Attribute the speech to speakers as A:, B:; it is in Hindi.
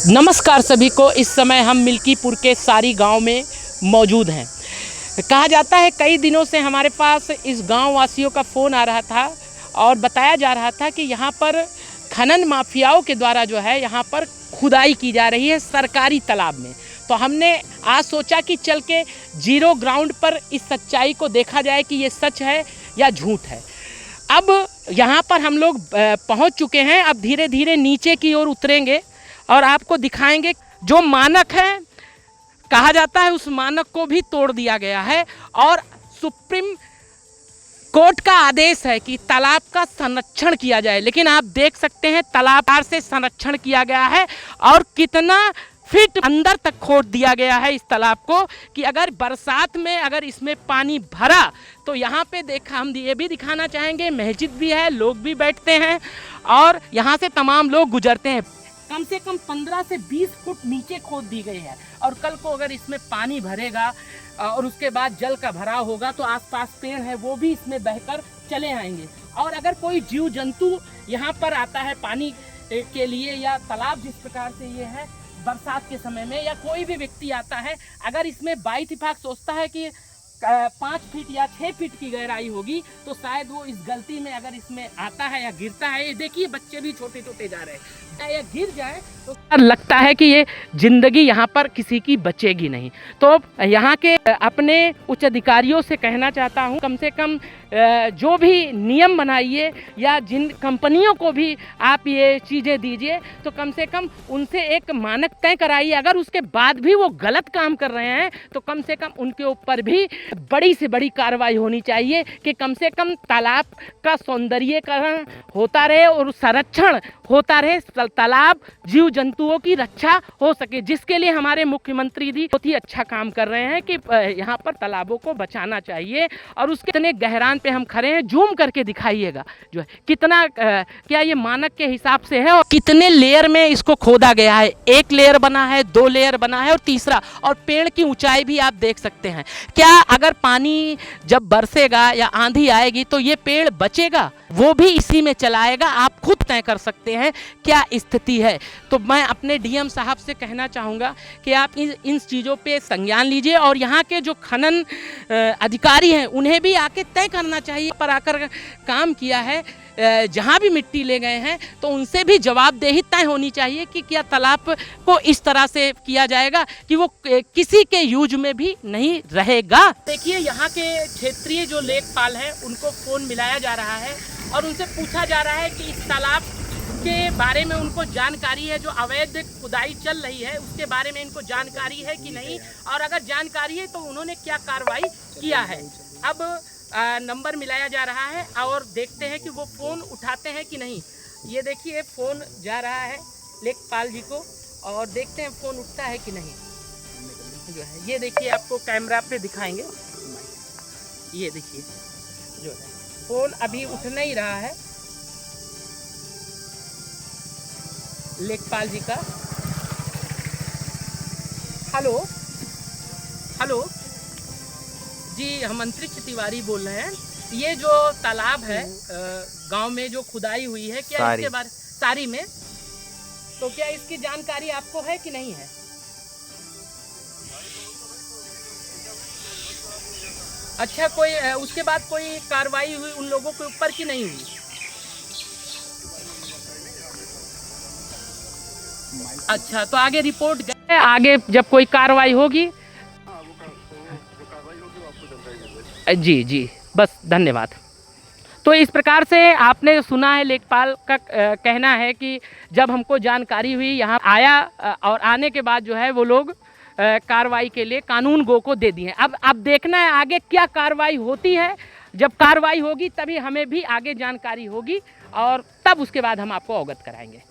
A: नमस्कार सभी को। इस समय हम मिल्कीपुर के सारी गांव में मौजूद हैं। कहा जाता है कई दिनों से हमारे पास इस गांव वासियों का फ़ोन आ रहा था और बताया जा रहा था कि यहाँ पर खनन माफियाओं के द्वारा जो है यहाँ पर खुदाई की जा रही है सरकारी तालाब में। तो हमने आज सोचा कि चल के जीरो ग्राउंड पर इस सच्चाई को देखा जाए कि ये सच है या झूठ है। अब यहाँ पर हम लोग पहुँच चुके हैं। अब धीरे धीरे नीचे की ओर उतरेंगे और आपको दिखाएंगे जो मानक है, कहा जाता है उस मानक को भी तोड़ दिया गया है और सुप्रीम कोर्ट का आदेश है कि तालाब का संरक्षण किया जाए। लेकिन आप देख सकते हैं तालाब से संरक्षण किया गया है और कितना फीट अंदर तक खोद दिया गया है इस तालाब को कि अगर बरसात में अगर इसमें पानी भरा तो यहाँ पे देखा हम ये भी दिखाना चाहेंगे, मस्जिद भी है, लोग भी बैठते हैं और यहाँ से तमाम लोग गुजरते हैं। कम से कम 15 से 20 फुट नीचे खोद दी गई है और कल को अगर इसमें पानी भरेगा और उसके बाद जल का भराव होगा तो आसपास पेड़ है वो भी इसमें बहकर चले आएंगे। और अगर कोई जीव जंतु यहाँ पर आता है पानी के लिए या तालाब जिस प्रकार से ये है बरसात के समय में, या कोई भी व्यक्ति आता है अगर इसमें बाइत्तेफाक सोचता है कि 5 फीट या 6 फीट की गहराई होगी तो शायद वो इस गलती में अगर इसमें आता है या गिरता है, ये देखिए बच्चे भी छोटे छोटे जा रहे हैं, या गिर जाए तो लगता है कि ये जिंदगी यहाँ पर किसी की बचेगी नहीं। तो यहाँ के अपने उच्च अधिकारियों से कहना चाहता हूँ कम से कम जो भी नियम बनाइए या जिन कंपनियों को भी आप ये चीज़ें दीजिए तो कम से कम उनसे एक मानक तय कराइए। अगर उसके बाद भी वो गलत काम कर रहे हैं तो कम से कम उनके ऊपर भी बड़ी से बड़ी कार्रवाई होनी चाहिए कि कम से कम तालाब का सौंदर्यीकरण होता रहे और संरक्षण होता रहे, तालाब जीव जंतुओं की रक्षा हो सके, जिसके लिए हमारे मुख्यमंत्री जी बहुत ही अच्छा काम कर रहे हैं कि यहाँ पर तालाबों को बचाना चाहिए। और उसके इतने गहरान पे हम खड़े हैं, जूम करके दिखाइएगा जो है कितना क्या ये मानक के हिसाब से है और कितने लेयर में इसको खोदा गया है। 1 लेयर बना है, 2 लेयर बना है और तीसरा, और पेड़ की ऊंचाई भी आप देख सकते हैं। क्या अगर पानी जब बरसेगा या आंधी आएगी तो ये पेड़ बचेगा? वो भी इसी में चलाएगा। आप खुद तय कर सकते हैं क्या स्थिति है। तो मैं अपने डीएम साहब से कहना चाहूँगा कि आप इन चीज़ों पे संज्ञान लीजिए और यहाँ के जो खनन अधिकारी हैं उन्हें भी आके तय करना चाहिए। पर आकर काम किया है, जहाँ भी मिट्टी ले गए हैं तो उनसे भी जवाबदेही तय होनी चाहिए कि क्या तालाब को इस तरह से किया जाएगा कि वो किसी के यूज में भी नहीं रहेगा। देखिए यहाँ के क्षेत्रीय जो लेखपाल हैं उनको फ़ोन मिलाया जा रहा है और उनसे पूछा जा रहा है कि इस तालाब के बारे में उनको जानकारी है, जो अवैध खुदाई चल रही है उसके बारे में इनको जानकारी है कि नहीं, और अगर जानकारी है तो उन्होंने क्या कार्रवाई किया है। अब नंबर मिलाया जा रहा है और देखते हैं कि वो फ़ोन उठाते हैं कि नहीं। ये देखिए फ़ोन जा रहा है लेखपाल जी को और देखते हैं फ़ोन उठता है कि नहीं। जो है ये देखिए आपको कैमरा पे दिखाएंगे, ये देखिए जो है फ़ोन अभी उठ नहीं रहा है लेखपाल जी का। हेलो हेलो जी, हम अंतरिक्ष तिवारी बोल रहे हैं। ये जो तालाब है गांव में जो खुदाई हुई है, क्या इसके बारे सारी में, तो क्या इसकी जानकारी आपको है कि नहीं है? अच्छा, कोई उसके बाद कोई कार्रवाई हुई उन लोगों के ऊपर कि नहीं हुई? अच्छा, तो आगे रिपोर्ट गए, आगे जब कोई कार्रवाई होगी जी जी, बस धन्यवाद। तो इस प्रकार से आपने सुना है लेखपाल का कहना है कि जब हमको जानकारी हुई यहाँ आया और आने के बाद जो है वो लोग कार्रवाई के लिए कानून गो को दे दिए। अब देखना है आगे क्या कार्रवाई होती है। जब कार्रवाई होगी तभी हमें भी आगे जानकारी होगी और तब उसके बाद हम आपको अवगत कराएंगे।